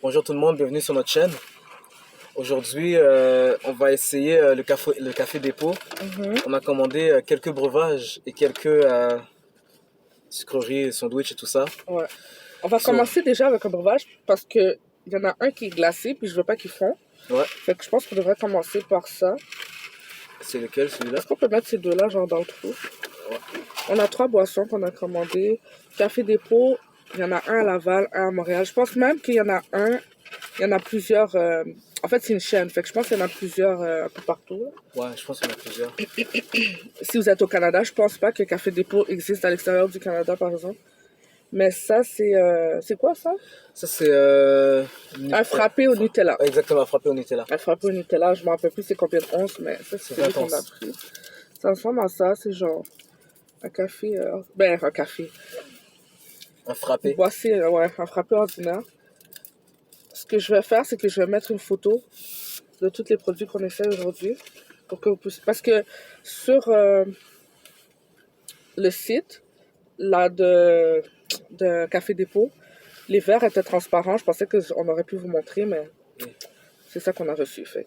Bonjour tout le monde, bienvenue sur notre chaîne. Aujourd'hui, on va essayer le café dépôt. On a commandé quelques breuvages et quelques sucreries, sandwichs et tout ça. Ouais. On va commencer déjà avec un breuvage parce que il y en a un qui est glacé puis je veux pas qu'il fond. Ouais. Fait que je pense qu'on devrait commencer par ça. C'est lequel, celui-là? Est-ce qu'on peut mettre ces deux-là genre dans le trou? Ouais. On a 3 boissons qu'on a commandées. Café dépôt, il y en a un à Laval, un à Montréal. Je pense même qu'il y en a plusieurs. En fait, c'est une chaîne, fait que je pense qu'il y en a plusieurs un peu partout. Ouais, je pense qu'il y en a plusieurs. Si vous êtes au Canada, je pense pas que Café dépôt existe à l'extérieur du Canada, par exemple. Mais ça, c'est quoi ça? Ça, c'est... Un frappé au Nutella. Exactement, un frappé au Nutella. Un frappé au Nutella, je me rappelle plus c'est combien de onces, mais ça, c'est celui qu'on a pris. Ça ressemble à ça, c'est genre un café... un café. Un frappé. Boissé, ouais, un frappé ordinaire. Ce que je vais faire, c'est que je vais mettre une photo de tous les produits qu'on essaie aujourd'hui. Pour que vous puissiez... Parce que sur le site là, de Café Dépôt, les verres étaient transparents. Je pensais qu'on aurait pu vous montrer, mais c'est ça qu'on a reçu. Fait.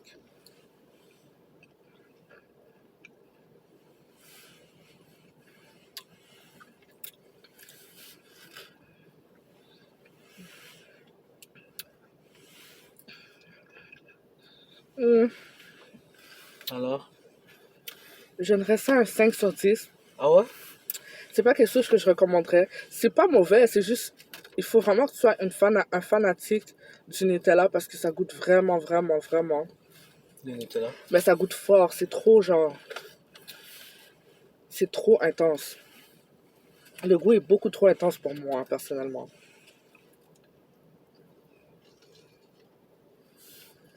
Alors? Je donnerais ça un 5 sur 10. Ah ouais? C'est pas quelque chose que je recommanderais. C'est pas mauvais, c'est juste... Il faut vraiment que tu sois un fanatique du Nutella parce que ça goûte vraiment, vraiment, vraiment. Le Nutella? Mais ça goûte fort. C'est trop genre... C'est trop intense. Le goût est beaucoup trop intense pour moi, personnellement.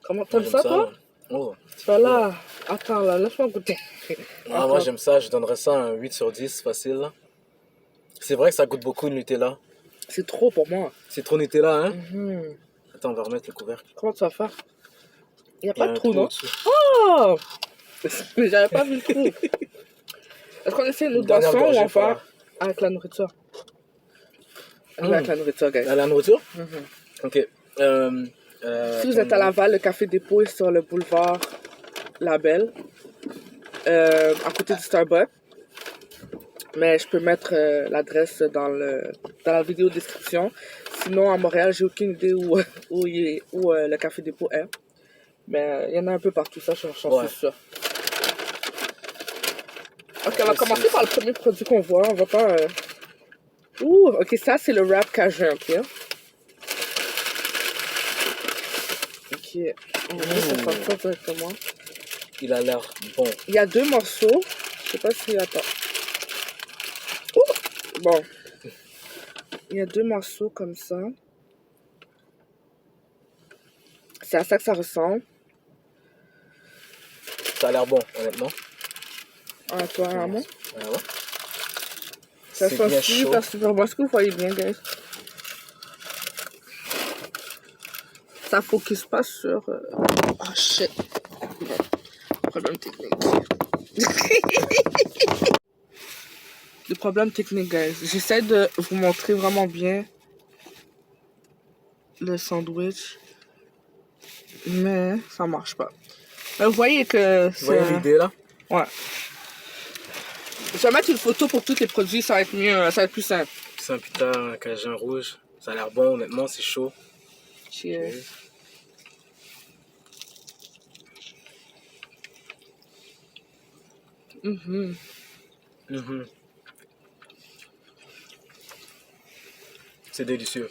Comment t'aimes ça, toi? Oh. Voilà. Attends, là, laisse-moi goûter. Ah, moi, j'aime ça. Je donnerais ça un 8 sur 10, facile. Là. C'est vrai que ça goûte beaucoup le Nutella. C'est trop pour moi. C'est trop Nutella, hein? Attends, on va remettre le couvercle. Comment tu vas faire? Il n'y a pas de trou, non? Dessus. Oh! Mais j'avais pas vu le trou. Est-ce qu'on essaie une autre boisson ou on va avec la nourriture? Avec la nourriture, guys. Avec la nourriture? Ok. Si vous êtes à Laval, le Café Dépôt est sur le boulevard Labelle, à côté du Starbucks. Mais je peux mettre l'adresse dans la vidéo description. Sinon, à Montréal, j'ai aucune idée où le Café Dépôt est. Mais il y en a un peu partout, ça, j'en suis sûre. Ok, on va commencer par le premier produit qu'on voit. On va pas... ok, ça, c'est le wrap cajun, ok? Ok, on va juste sortir directement. Il a l'air bon. Il y a 2 morceaux. Je sais pas si... Attends. Bon. Il y a 2 morceaux comme ça. C'est à ça que ça ressemble. Ça a l'air bon, honnêtement. Ah, toi, vraiment? Ouais. Ça sent super bon. Est-ce que vous voyez bien, guys? Ça focus pas sur... Oh, shit. Problème technique. Le problème technique, guys. J'essaie de vous montrer vraiment bien le sandwich. Mais ça marche pas. Mais vous voyez que... Vous voyez l'idée, là? Ouais. Je vais mettre une photo pour tous les produits, ça va être mieux, ça va être plus simple. C'est un pita cajun rouge. Ça a l'air bon, honnêtement, c'est chaud. Cheers. C'est délicieux.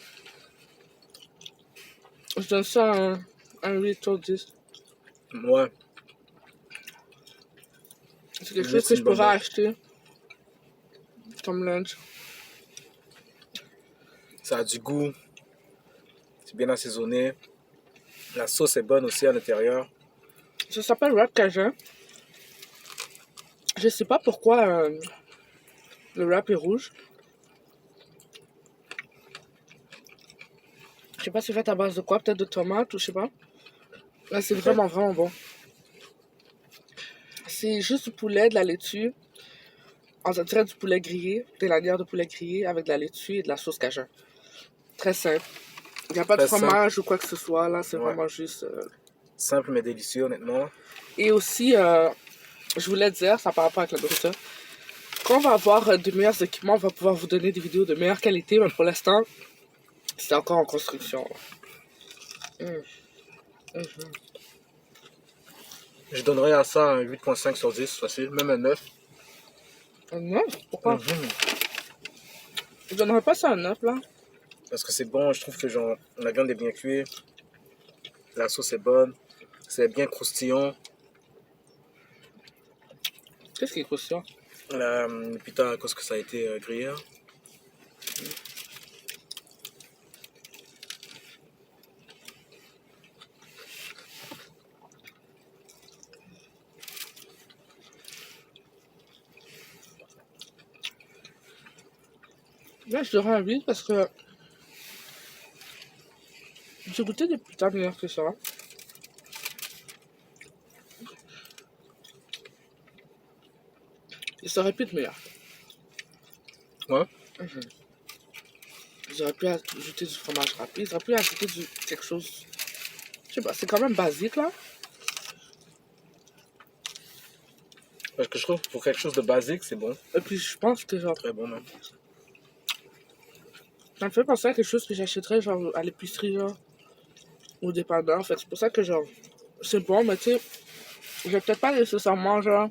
Je donne ça un 8 sur 10. Ouais. C'est quelque chose que je pourrais acheter comme lunch. Ça a du goût. C'est bien assaisonné. La sauce est bonne aussi à l'intérieur. Ça s'appelle wrap cajun. Je sais pas pourquoi le wrap est rouge. Je sais pas si c'est fait à base de quoi, peut-être de tomates ou je sais pas. Là, c'est vraiment, vraiment bon. C'est juste du poulet, de la laitue. On dirait du poulet grillé, des lanières de poulet grillé avec de la laitue et de la sauce cajun. Très simple. Il n'y a pas de Très fromage ou quoi que ce soit, là. C'est Ouais. vraiment juste... Simple mais délicieux, honnêtement. Et aussi, je voulais dire, ça par rapport avec la nourriture, quand on va avoir de meilleurs équipements, on va pouvoir vous donner des vidéos de meilleure qualité, mais pour l'instant, c'est encore en construction. Je donnerais à ça un 8.5 sur 10, facile, même un 9. Un 9? Pourquoi? Mhm. Je donnerais pas ça un 9, là. Parce que c'est bon, je trouve que genre, la viande est bien cuite, la sauce est bonne, c'est bien croustillant. Qu'est-ce qui est croustillant? Le pita, à cause que ça a été grillé. Hein. Là, je donnerais un 8 parce que j'ai goûté des pitas meilleurs que ça. Et ça aurait pu être meilleur. Ouais. Ils auraient pu ajouter du fromage rapide, ils auraient pu ajouter quelque chose. Je sais pas, c'est quand même basique là. Parce que je trouve que pour quelque chose de basique, c'est bon. Et puis je pense que genre, Très bon même. ça me fait penser à quelque chose que j'achèterais genre à l'épicerie genre. Ou au dépanneur en fait. C'est pour ça que genre, c'est bon, mais tu sais, je vais peut-être pas nécessairement genre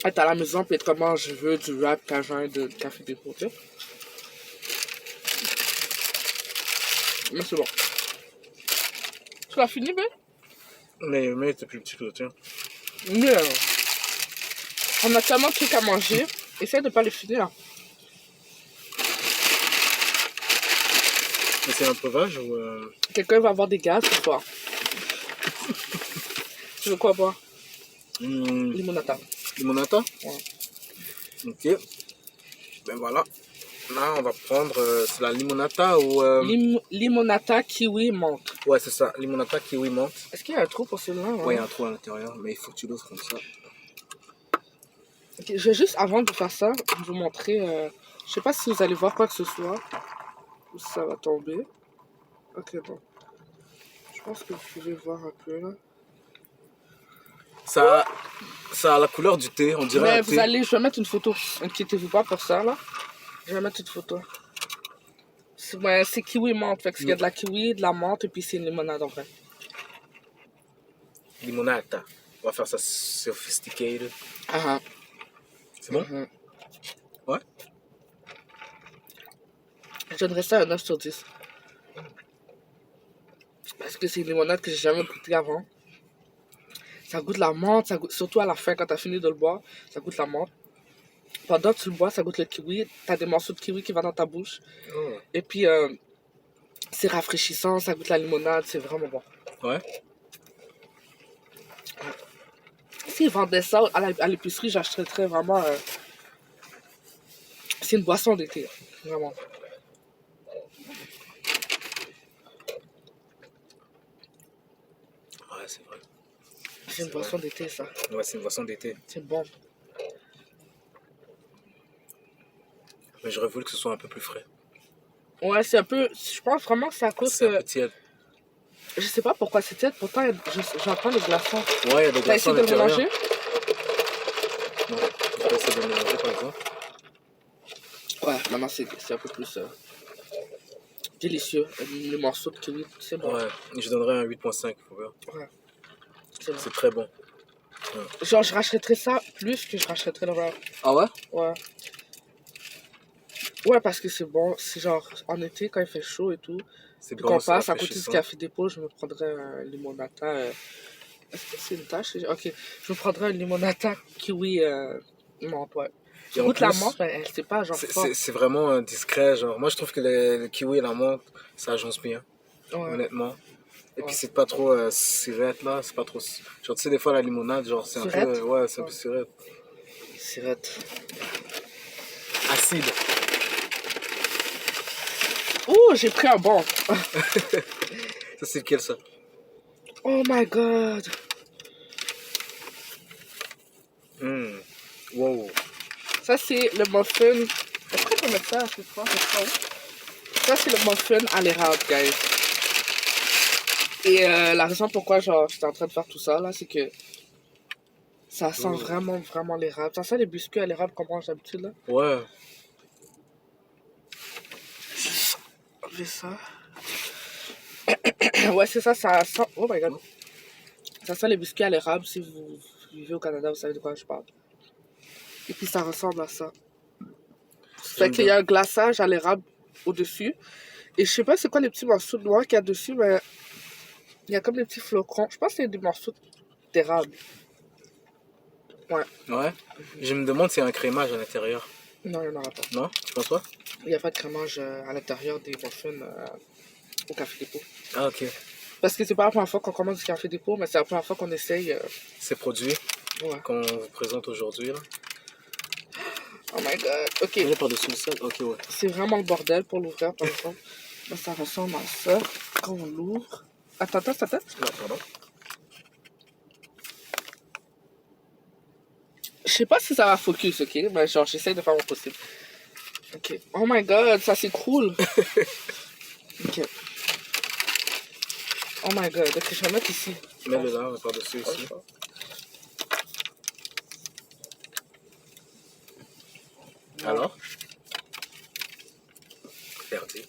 être à la maison puis être comment je veux du wrap cajun de café dépôt, tu sais. Mais c'est bon. Tu l'as fini, ben? Mais t'es plus petit que le tien. Mais on a tellement de trucs à manger. Essaye de pas les finir. Mais c'est un breuvage ou. Quelqu'un va avoir des gaz ce soir. Tu veux quoi boire? Limonata. Limonata? Ouais. Ok. Ben voilà. Là, on va prendre. C'est la limonata ou. Limonata, kiwi, menthe. Ouais, c'est ça. Limonata kiwi menthe. Est-ce qu'il y a un trou pour celui-là? Ouais, il y a un trou à l'intérieur, mais il faut que tu l'ouvres comme ça. Ok, je vais juste, avant de faire ça, vous montrer. Je sais pas si vous allez voir quoi que ce soit. Ou si ça va tomber. Ok, bon. Je pense que vous pouvez voir un peu là. Ça a la couleur du thé, on dirait Mais un vous thé. allez, je vais mettre une photo. Inquiétez-vous pas pour ça là. Je vais mettre une photo. C'est kiwi menthe. Fait qu'il y a de la kiwi, de la menthe et puis c'est une limonade en vrai. Limonata. On va faire ça sophisticated. Ah C'est bon? Ouais? Je donnerais ça un 9 sur 10. Parce que c'est une limonade que j'ai jamais goûtée avant. Ça goûte la menthe, ça goûte, surtout à la fin quand t'as fini de le boire, ça goûte la menthe. Pendant que tu le bois, ça goûte le kiwi. T'as des morceaux de kiwi qui vont dans ta bouche. Oh. Et puis, c'est rafraîchissant, ça goûte la limonade, c'est vraiment bon. Ouais? S'ils vendaient ça à l'épicerie, j'achèterais vraiment... C'est une boisson d'été, vraiment. Ouais, c'est vrai. C'est une boisson d'été, ça. Ouais, c'est une boisson d'été. C'est bon. Mais j'aurais voulu que ce soit un peu plus frais. Ouais, c'est un peu... Je pense vraiment que c'est à cause C'est un que... peu tiède. Je sais pas pourquoi c'est tiède, pourtant j'entends les glaçons. Ouais, il y a des T'as glaçons à essayé de le l'intérieur. manger? Non, je vais essayer de le mélanger par exemple. Ouais, maintenant c'est un peu plus délicieux. Les morceaux de kiwi, c'est bon. Ouais, je donnerais un 8.5 pour eux. Ouais. C'est bon. C'est très bon. Genre, je rachèterais ça plus que je rachèterais le wrap. Ah ouais? Ouais. Ouais, parce que c'est bon. C'est genre, en été, quand il fait chaud et tout, C'est puis bon, qu'on c'est passe à côté du rafraîchissant. café dépôt, je me prendrais un limonata. Est-ce que c'est une tache? Ok. Je me prendrais un limonata kiwi menthe, ouais. Et en Goûte la plus, menthe, mais c'est pas genre fort. c'est vraiment discret. Genre. Moi, je trouve que le kiwi et la menthe, ça agence bien, Ouais. honnêtement. Et Ouais. puis, c'est pas trop sirette, là. C'est pas trop... Genre, tu sais, des fois, la limonade, genre, c'est un Sirette? peu... ouais, c'est un peu sirette. Sirette. Acide. Oh, j'ai pris un bon. Ça, c'est lequel, ça? Oh my god. Wow. Ça, c'est le muffin. Est-ce qu'on peut mettre ça à ce soir? Ça, c'est le muffin à l'érable, guys. Et la raison pourquoi j'étais en train de faire tout ça, là, c'est que ça sent vraiment, vraiment l'érable. Ça sent les biscuits à l'érable qu'on mange d'habitude, là. Ouais. J'ai ça. Ouais, c'est ça, ça sent... Oh my God. Ça sent les biscuits à l'érable. Si vous vivez au Canada, vous savez de quoi je parle. Et puis, ça ressemble à ça. Fait qu'il y a un glaçage à l'érable au-dessus. Et je sais pas c'est quoi les petits morceaux de noix qu'il y a dessus, mais il y a comme des petits flocons. Je pense que c'est des morceaux d'érable. Ouais. Ouais. Je me demande s'il y a un crémage à l'intérieur. Non, il n'y en aura pas. Non? Tu penses pas? Il n'y a pas de crémage à l'intérieur des muffins au Café Dépôt. Ah, ok. Parce que c'est pas la première fois qu'on commande du Café Dépôt, mais c'est la première fois qu'on essaye. Ces produits Ouais. qu'on vous présente aujourd'hui, là. Oh my God. Ok. Là, par-dessus le sel? Ok, ouais. C'est vraiment le bordel pour l'ouvrir, par exemple. Là, ça ressemble à ça quand on l'ouvre. Attends. Ouais, pardon. Je sais pas si ça va focus, ok? Mais genre, j'essaie de faire mon possible. Ok. Oh my God, ça s'écroule. Ok. Oh my God. Ok, je vais mettre ici. Mets-le là, par-dessus ici. Alors? Perdu.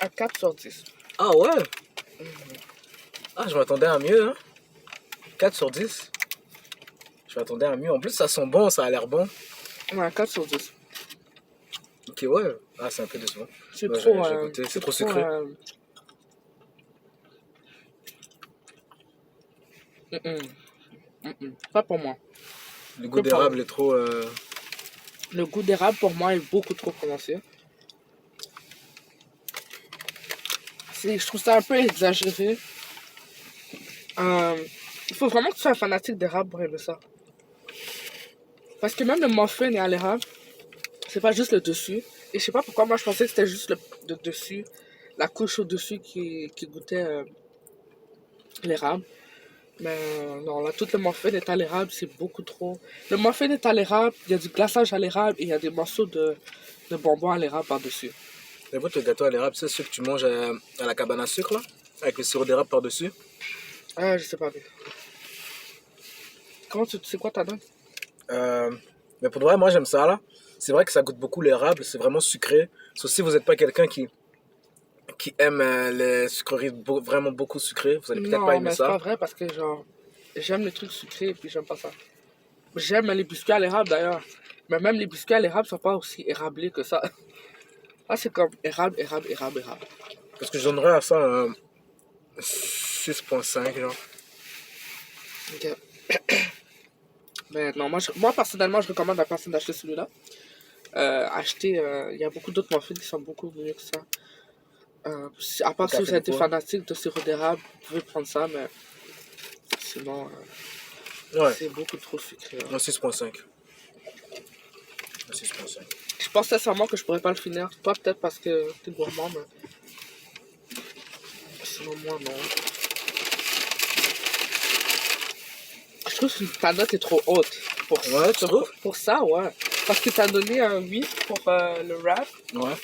À 4 sur 10. Ah ouais? Ah, je m'attendais à mieux, hein? 4 sur 10. Je m'attendais à mieux. En plus, ça sent bon, ça a l'air bon. Ouais, 4 sur 10. Ok, ouais. Ah, c'est un peu décevant. C'est Ouais, trop... j'ai goûté. C'est trop sucré. Pas pour moi. Le goût d'érable est trop... Le goût d'érable, pour moi, est beaucoup trop prononcé. Je trouve ça un peu exagéré. Il faut vraiment que tu sois un fanatique d'érable pour aimer ça. Parce que même le muffin est à l'érable. C'est pas juste le dessus. Et je sais pas pourquoi, moi, je pensais que c'était juste le dessus, la couche au-dessus qui goûtait l'érable. Mais non, là, tout le muffin est à l'érable, c'est beaucoup trop. Le muffin est à l'érable, il y a du glaçage à l'érable et il y a des morceaux de bonbons à l'érable par-dessus. Les le gâteau à l'érable, c'est ceux que tu manges à la cabane à sucre, là? Avec le sirop d'érable par-dessus? Ah, je sais pas. Comment tu sais quoi ta donne? Mais pour de vrai, moi, j'aime ça, là. C'est vrai que ça goûte beaucoup l'érable, c'est vraiment sucré. Sauf si vous n'êtes pas quelqu'un qui aime les sucreries vraiment beaucoup sucrées, vous allez peut-être pas Non, aimer mais c'est ça. pas vrai parce que genre, j'aime les trucs sucrés et puis j'aime pas ça. J'aime les biscuits à l'érable d'ailleurs. Mais même les biscuits à l'érable sont pas aussi érablés que ça. Ah, c'est comme érable. Parce que je donnerais à ça un 6,5, genre. Ok. Mais non, moi personnellement, je recommande à la personne d'acheter celui-là. Il y a beaucoup d'autres muffins qui sont beaucoup mieux que ça. À part si vous êtes fanatique de sirop d'érable, vous pouvez prendre ça, mais sinon, Ouais, c'est beaucoup trop sucré. un 6,5. Un 6,5. Je pense sincèrement que je pourrais pas le finir. Toi, peut-être parce que t'es gourmand, mais sinon, moi, non. Je trouve que ta note est trop haute. Ouais, tu trouves? Pour ça, ouais. Parce que t'as donné un 8 pour le rap. Ouais. Ouais,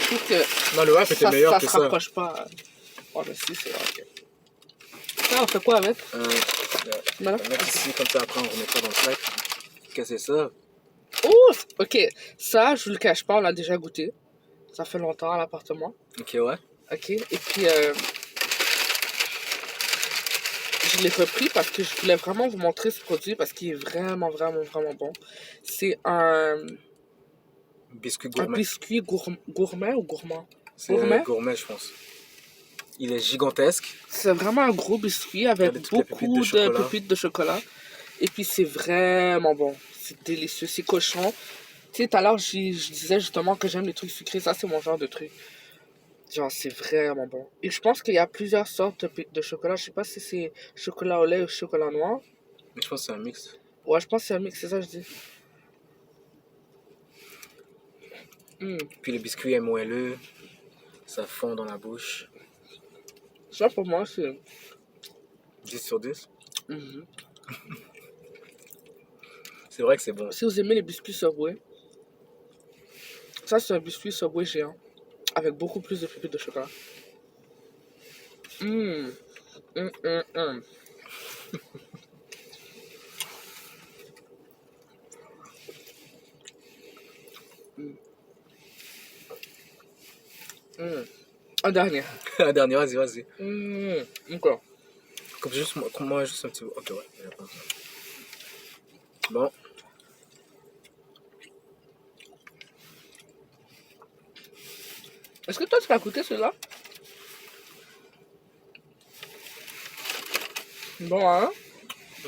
je trouve que Non, le rap était meilleur que ça ça. se rapproche pas. Ouais, mais si, c'est vrai. Ok. Ça, on fait quoi avec? On va mettre ici, comme ça, après, on remettra dans le sac. Qu'est-ce que c'est ça? Oh, ok. Ça, je vous le cache pas, on l'a déjà goûté. Ça fait longtemps à l'appartement. Ok, ouais. Ok. Et puis, je l'ai repris parce que je voulais vraiment vous montrer ce produit parce qu'il est vraiment, vraiment, vraiment bon. C'est un Biscuit gourmet. biscuit gourmet ou gourmand? C'est gourmet, je pense. Il est gigantesque. C'est vraiment un gros biscuit avec beaucoup de pépites de chocolat. Et puis c'est vraiment bon. C'est délicieux, c'est cochon. Tu sais, tout à l'heure, je disais justement que j'aime les trucs sucrés. Ça, c'est mon genre de truc. Genre, c'est vraiment bon. Et je pense qu'il y a plusieurs sortes de chocolat. Je sais pas si c'est chocolat au lait ou chocolat noir. Mais je pense que c'est un mix. Ouais, je pense que c'est un mix, c'est ça que je dis. Puis le biscuit est moelleux. Ça fond dans la bouche. Ça, pour moi, c'est 10 sur 10. Mhm. C'est vrai que c'est bon. Si vous aimez les biscuits Subway, ça c'est un biscuit Subway géant avec beaucoup plus de pépites de chocolat. Hum, hum, hum, hum. Hum. Un dernier. La dernière, vas-y, vas-y. Encore. Comme juste, moi, juste un petit peu. Ok, ouais. Bon. Est-ce que toi tu l'as goûté celui-là? Bon, hein?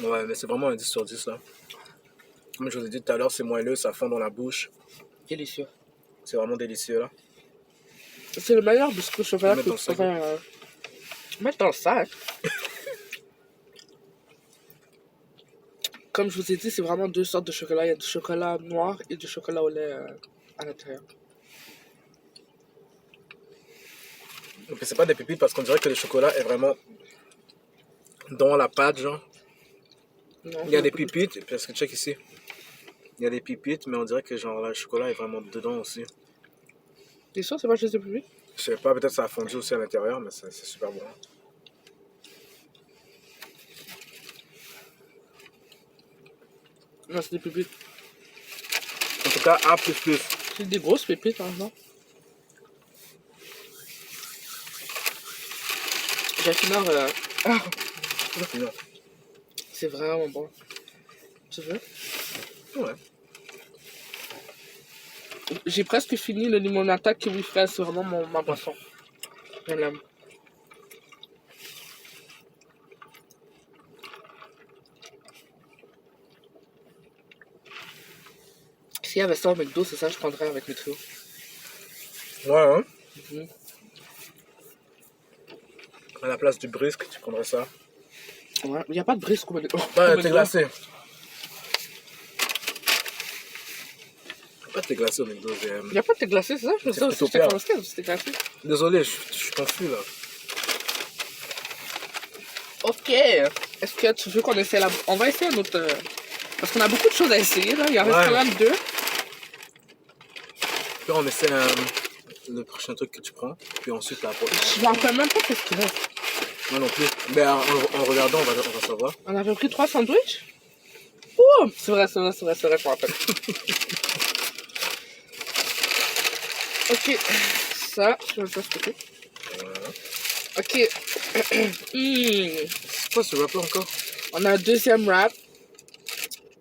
Ouais, mais c'est vraiment un 10 sur 10 là. Comme je vous ai dit tout à l'heure, c'est moelleux, ça fond dans la bouche. Délicieux. C'est vraiment délicieux là. C'est le meilleur biscuit au chocolat Mettre que dans tu le sac. pourrais mettre dans le sac. Comme je vous ai dit, c'est vraiment deux sortes de chocolat. Il y a du chocolat noir et du chocolat au lait à l'intérieur. Et puis c'est pas des pépites parce qu'on dirait que le chocolat est vraiment dans la pâte, genre. Non, Il y a des pépites, parce que check ici. Il y a des pépites, mais on dirait que genre le chocolat est vraiment dedans aussi. T'es sûr c'est pas juste des pépites? Je sais pas, peut-être ça a fondu aussi à l'intérieur, mais c'est super bon. Non, c'est des pépites. En tout cas, A++. C'est des grosses pépites, par exemple. Je vais finir. Non. C'est vraiment bon. Tu veux? Ouais. J'ai presque fini le limonata kiwi fraise. C'est vraiment ma boisson. Je l'aime. S'il y avait ça au McDo, c'est ça que je prendrais avec le trio. Ouais, hein. Mhm. À la place du brisque, tu prendrais ça. Ouais, il n'y a pas de brisque au McDo. Ouais, t'es glacé. Pas t'es glacé au McDo, Il n'y a pas de thé glacé, c'est ça? Je me C'est disais aussi, plutôt j'étais pire. convaincue, c'était glacé. Désolé, je suis confus là. Ok. Est-ce que tu veux qu'on essaie la... On va essayer un autre... Parce qu'on a beaucoup de choses à essayer, là. Il en reste Ouais. quand même deux. Puis on essaie le prochain truc que tu prends, puis ensuite la prochaine. Je m'en rappelle même pas qu'est-ce qu'il reste. Moi non plus. Mais en regardant, on va savoir. On avait pris 3 sandwichs? Oh! C'est vrai, je me rappelle. Ok. Ça, je vais le faire ce côté. Voilà. Ok. C'est quoi ce wrapper encore? On a un deuxième wrap.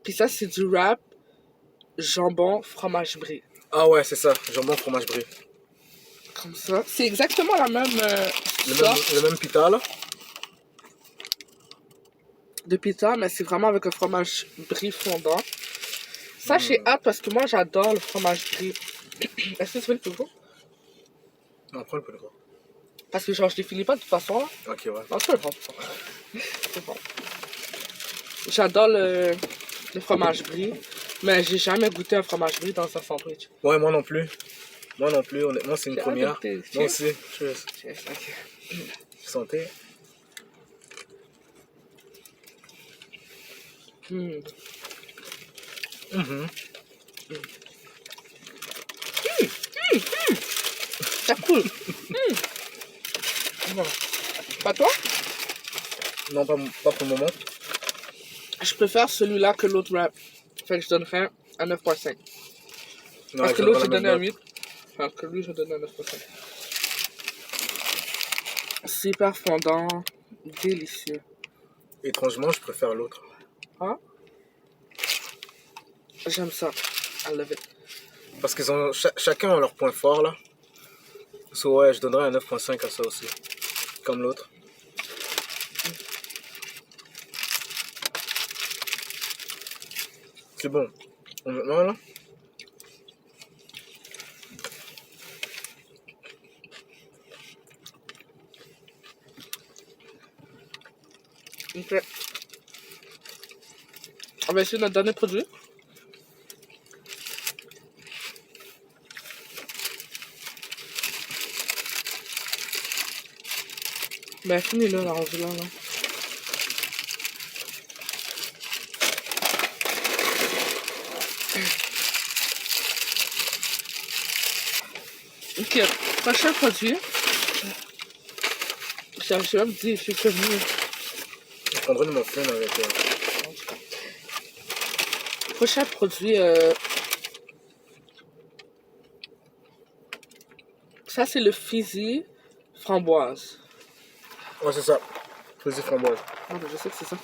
Puis ça, c'est du wrap jambon fromage brie. Ah ouais, c'est ça. Jambon, fromage brie. Comme ça. C'est exactement la même sorte Le même pita là. de pita, mais c'est vraiment avec un fromage brie fondant. Ça, j'ai hâte parce que moi, j'adore le fromage brie. Est-ce que tu veux le plus gros? On prend le plus gros. Parce que genre, je les finis pas de toute façon, là. Ok, ouais. Non, tu peux le prendre. C'est bon. J'adore le fromage brie, mais j'ai jamais goûté un fromage brie dans un sandwich. Ouais, moi non plus. Moi non plus, honnêtement, c'est une J'ai hâte de première. goûter. Moi aussi. Cheers. Cheers, ok. Santé. Hmm. Mhm. C'est cool. Voilà. Pas toi? Non, pas pour le moment. Je préfère celui-là que l'autre wrap. Fait que je donnerais un 9.5. Non, Parce que je l'autre, j'ai donne donné pas un la même 8. Alors que lui, je donne un 9.5. Super fondant. Délicieux. note. Étrangement, je préfère l'autre. Hein? J'aime ça. I love it. Parce qu'ils ont chacun a leur point fort là. So, ouais, je donnerais un 9.5 à ça aussi. Comme l'autre. C'est bon. Honnêtement là. Ok. On va essayer notre dernier produit. Ben, finis-le, là, rendu là, là. prochain produit, j'ai même dit, je suis prévenue. Je prendrai une muffin avec... Prochain produit, ça c'est le Fizzy framboise. Ouais, c'est ça. Fizzy framboise. Ah, ben, je sais que c'est ça.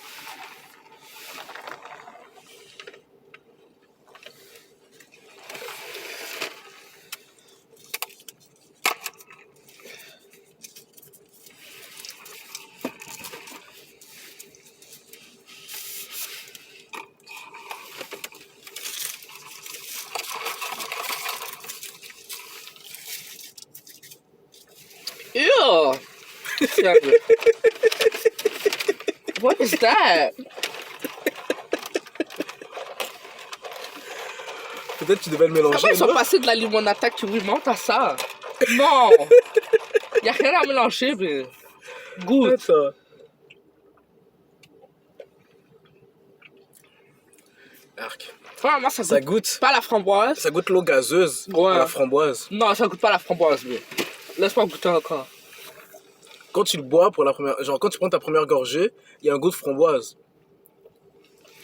Ew! What is that? Peut-être que tu devais le mélanger. Comment ils sont non? passés de la limonata monte à ça? Non! Y a rien à mélanger, mais. Goûte. Ça. Arc. Vraiment, ça Ça goûte goûte. pas la framboise. Ça goûte l'eau gazeuse Ouais. à la framboise. Non, ça goûte pas la framboise, mais. Laisse-moi goûter encore. Quand tu le bois pour la première... Genre, quand tu prends ta première gorgée, il y a un goût de framboise.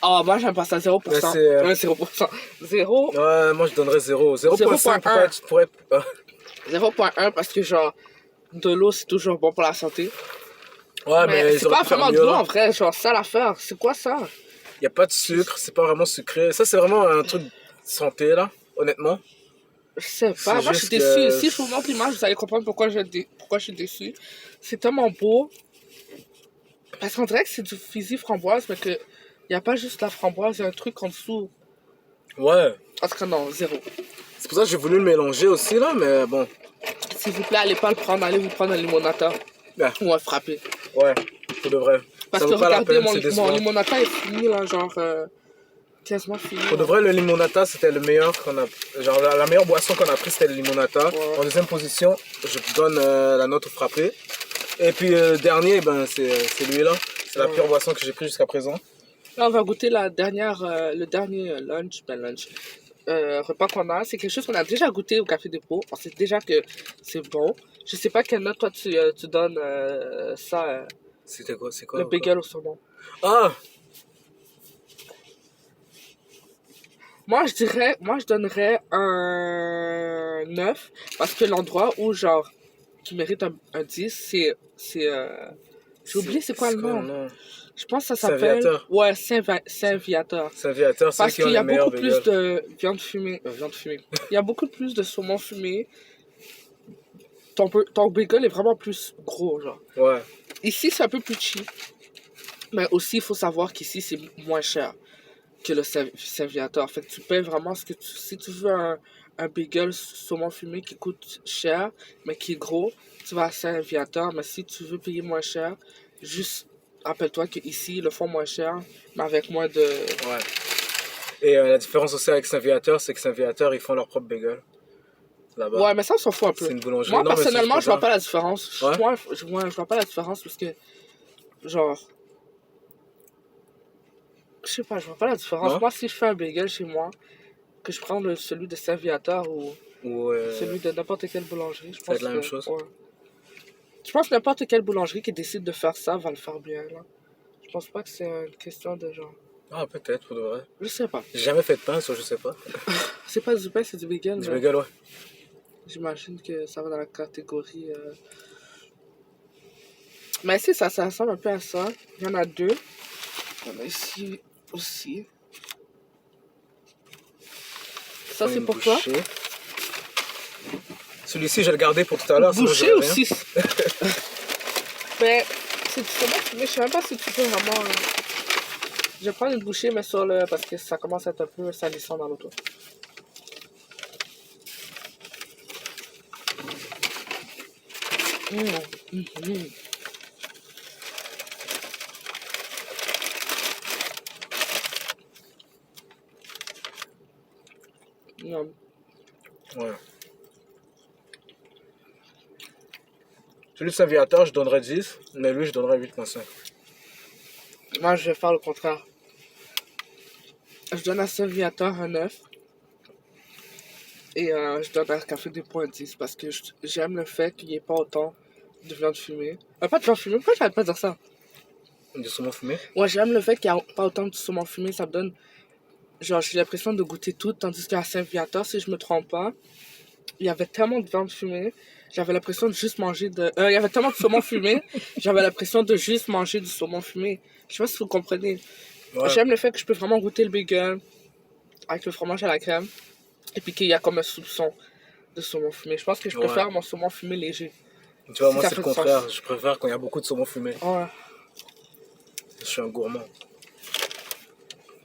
Oh, moi j'aime pas ça, 0%. Mais c'est, Ouais, 0%. 0. Ouais, moi je donnerais 0. 0.5 pour être... 0.1 parce que, genre, de l'eau c'est toujours bon pour la santé. Ouais, mais ils c'est auraient pas pu faire vraiment de mieux, l'eau là. en vrai, genre, ça l'affaire. C'est quoi ça? Il n'y a pas de sucre, c'est pas vraiment sucré. Ça, c'est vraiment un truc de santé, là, honnêtement. Je sais C'est pas, moi je suis juste déçue. que- Si je vous montre l'image, vous allez comprendre pourquoi je suis déçue. C'est tellement beau. Parce qu'on dirait que c'est du Fizzy framboise, mais que y a pas juste la framboise, il y a un truc en dessous. Ouais. En tout cas, non, 0. C'est pour ça que j'ai voulu le mélanger aussi, là, mais bon. S'il vous plaît, allez pas le prendre, allez vous prendre un limonata. Ah. Ou un frappé. Ouais, pour de vrai. Parce Ça que vaut pas la regardez, peine, mon c'est décevant. limonata est fini, là, genre, quasiment fini. Pour de vrai, le limonata, c'était le meilleur qu'on a... Genre, la meilleure boisson qu'on a pris, c'était le limonata. Ouais. En deuxième position, je donne la note au frappé. Et puis, dernier, ben, c'est lui-là. C'est la Ouais. pire boisson que j'ai pris jusqu'à présent. Là, on va goûter le dernier repas qu'on a. C'est quelque chose qu'on a déjà goûté au Café Dépôt. On sait déjà que c'est bon. Je sais pas quelle note toi tu donnes ça, C'était quoi? C'est quoi? le bagel au saumon. Ah! Moi, je donnerais un 9 parce que l'endroit où, genre, qui mérite un 10, j'ai oublié c'est quoi le nom. Je pense que ça s'appelle... Saint-Viateur. Ouais, Saint-Viateur. Saint-Viateur, c'est Parce qui ont qu'il y a les meilleurs beaucoup plus bagels. de viande fumée. Il y a beaucoup plus de saumon fumé. Ton bagel est vraiment plus gros, genre. Ouais. Ici, c'est un peu plus cheap. Mais aussi, il faut savoir qu'ici, c'est moins cher que le Saint-Viateur. Fait que tu payes vraiment ce que tu... Si tu veux un bagel saumon fumé qui coûte cher, mais qui est gros, tu vas à Saint-Viateur. Mais si tu veux payer moins cher, juste rappelle-toi qu'ici, ils le font moins cher, mais avec moins de... Ouais. Et la différence aussi avec Saint-Viateur, c'est que Saint-Viateur, ils font leur propre bagel. Là-bas. Ouais, mais ça, on s'en fout un peu. C'est une boulangerie. Moi, Non, mais c'est personnellement, juste je vois pour pas la différence. Ouais? Moi, je vois pas la différence parce que, genre, je sais pas, je vois pas la différence. Non? Moi, si je fais un bagel chez moi, que je prends celui de Saint-Viateur ou Ou, celui de n'importe quelle boulangerie, je va pense être la même chose. ouais. Je pense que n'importe quelle boulangerie qui décide de faire ça va le faire bien, là. Je pense pas que c'est une question de genre... Ah, peut-être, pour de vrai. Je sais pas. J'ai jamais fait de pain, ça, je sais pas. C'est pas du pain, c'est du bagel. Du mais bagel, ouais. j'imagine que ça va dans la catégorie... Mais si, ça ressemble un peu à ça. Il y en a deux. Il y en a ici aussi. Ça, c'est Une pour toi? bouchée. Celui-ci, je vais le garder pour tout à l'heure. sinon Bouché j'aurai ou rien. 6? Mais c'est justement, mais je sais même pas si tu peux vraiment. Je vais prendre une bouchée, mais sur le. Parce que ça commence à être un peu salissant dans l'auto. Non. Ouais. Celui de Saint-Viateur, je donnerais 10, mais lui, je donnerais 8.5. Moi, je vais faire le contraire. Je donne à Saint-Viateur un 9. Et je donne un café des points 10 parce que j'aime le fait qu'il n'y ait pas autant de viande fumée. Pas de viande fumée, pourquoi j'arrête pas de dire ça? Du saumon fumé? Ouais, j'aime le fait qu'il n'y a pas autant de saumon fumé, ça me donne... Genre, j'ai l'impression de goûter tout, tandis qu'à Saint-Viateur, si je me trompe pas, il y avait tellement de viande fumée, j'avais l'impression de juste manger de... il y avait tellement de saumon fumé, j'avais l'impression de juste manger du saumon fumé. Je sais pas si vous comprenez. Ouais. J'aime le fait que je peux vraiment goûter le bacon avec le fromage à la crème, et puis qu'il y a comme un soupçon de saumon fumé. Je pense que je préfère mon saumon fumé léger. Tu vois, Si moi, ça c'est le fait du contraire. sens. Je préfère quand il y a beaucoup de saumon fumé. Ouais. Je suis un gourmand.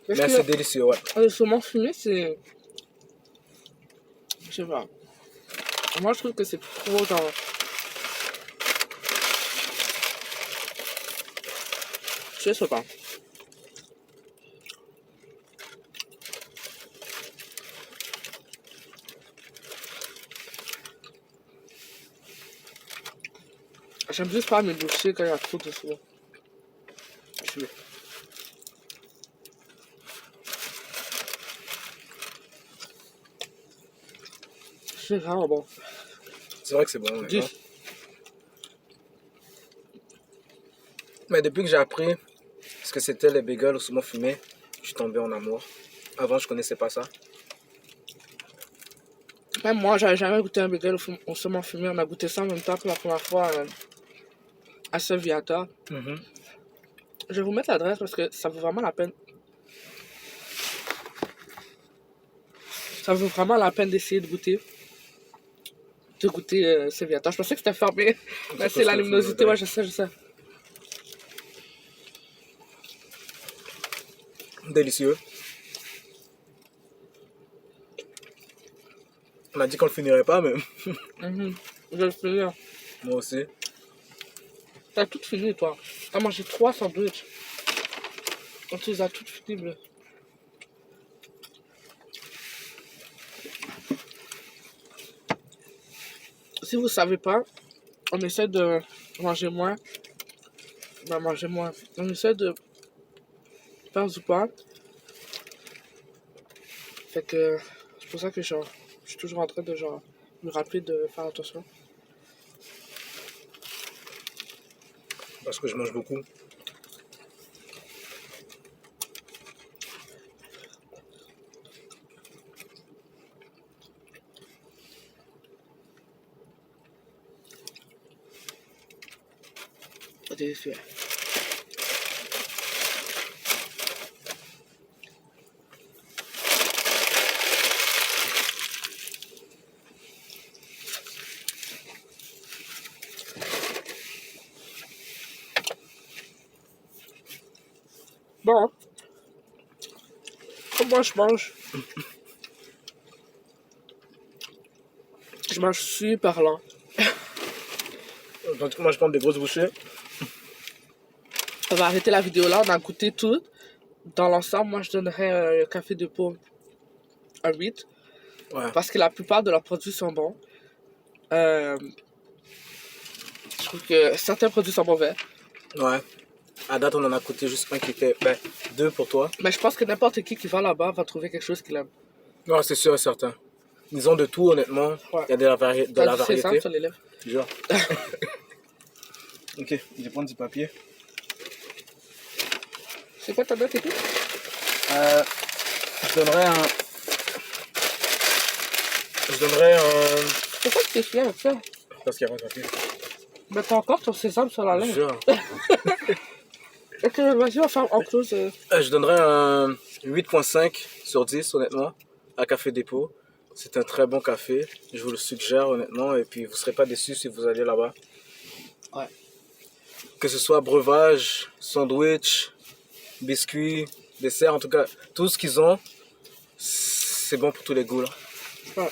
Parce Mais que c'est délicieux, ouais. le saumon fumé, c'est... Je sais pas. Moi, je trouve que c'est trop genre... Je sais pas. J'aime juste pas me boucher quand il y a trop de saumon. Je C'est vraiment bon. C'est vrai que c'est bon, honnêtement. 10. Mais depuis que j'ai appris ce que c'était les bagels au saumon fumé, je suis tombé en amour. Avant, je connaissais pas ça. Même moi, j'avais jamais goûté un bagel au saumon fumé. On a goûté ça en même temps pour la première fois à Saint-Viateur. Mhm. Je vais vous mettre l'adresse parce que ça vaut vraiment la peine. Ça vaut vraiment la peine d'essayer de goûter. De goûter Saint-Viateur. Je pensais que c'était fermé. Mais c'est la luminosité, ouais, je sais, je sais. Délicieux. On a dit qu'on le finirait pas, mais Mhm. Je vais le finir. moi aussi. T'as tout fini, toi. T'as mangé 3 sandwichs. On te les a toutes finies, bleu. Si vous savez pas, on essaie de manger moins. Ben, manger moins. On essaie de faire du poids. Fait que c'est pour ça que genre, je suis toujours en train de genre me rappeler de faire attention. Parce que je mange beaucoup. C'est délicieux. Bon, comme moi je mange super lent. Donc, moi, je prends des grosses bouchées. On va arrêter la vidéo là, on a goûté tout. Dans l'ensemble, moi je donnerais le café de pomme un 8. Ouais. Parce que la plupart de leurs produits sont bons. Je trouve que certains produits sont mauvais. Ouais. À date, on en a coûté juste un qui était... Ben, deux pour toi. Mais je pense que n'importe qui va là-bas va trouver quelque chose qu'il aime. Ouais, c'est sûr et certain. Ils ont de tout, honnêtement. Ouais. Il y a de la, de la C'est simple variété. sur les lèvres. Genre. Ok, je vais prendre du papier. C'est quoi ta note et tout? Je donnerais un... Je donnerais un... Pourquoi tu t'es fier avec ça? Parce qu'il y a pas de papier. Mais t'as encore ton sésame sur la lèvre. Genre. Ok, vas-y, on va faire en close. Je donnerais un 8.5 sur 10, honnêtement, à Café Dépôt. C'est un très bon café. Je vous le suggère, honnêtement. Et puis, vous ne serez pas déçus si vous allez là-bas. Ouais. Que ce soit breuvage, sandwich, biscuits, dessert, en tout cas, tout ce qu'ils ont, c'est bon pour tous les goûts. Là. Ouais.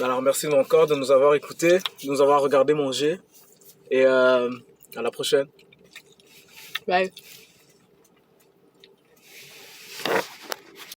Alors, merci encore de nous avoir écoutés, de nous avoir regardé manger. Et à la prochaine. Bye.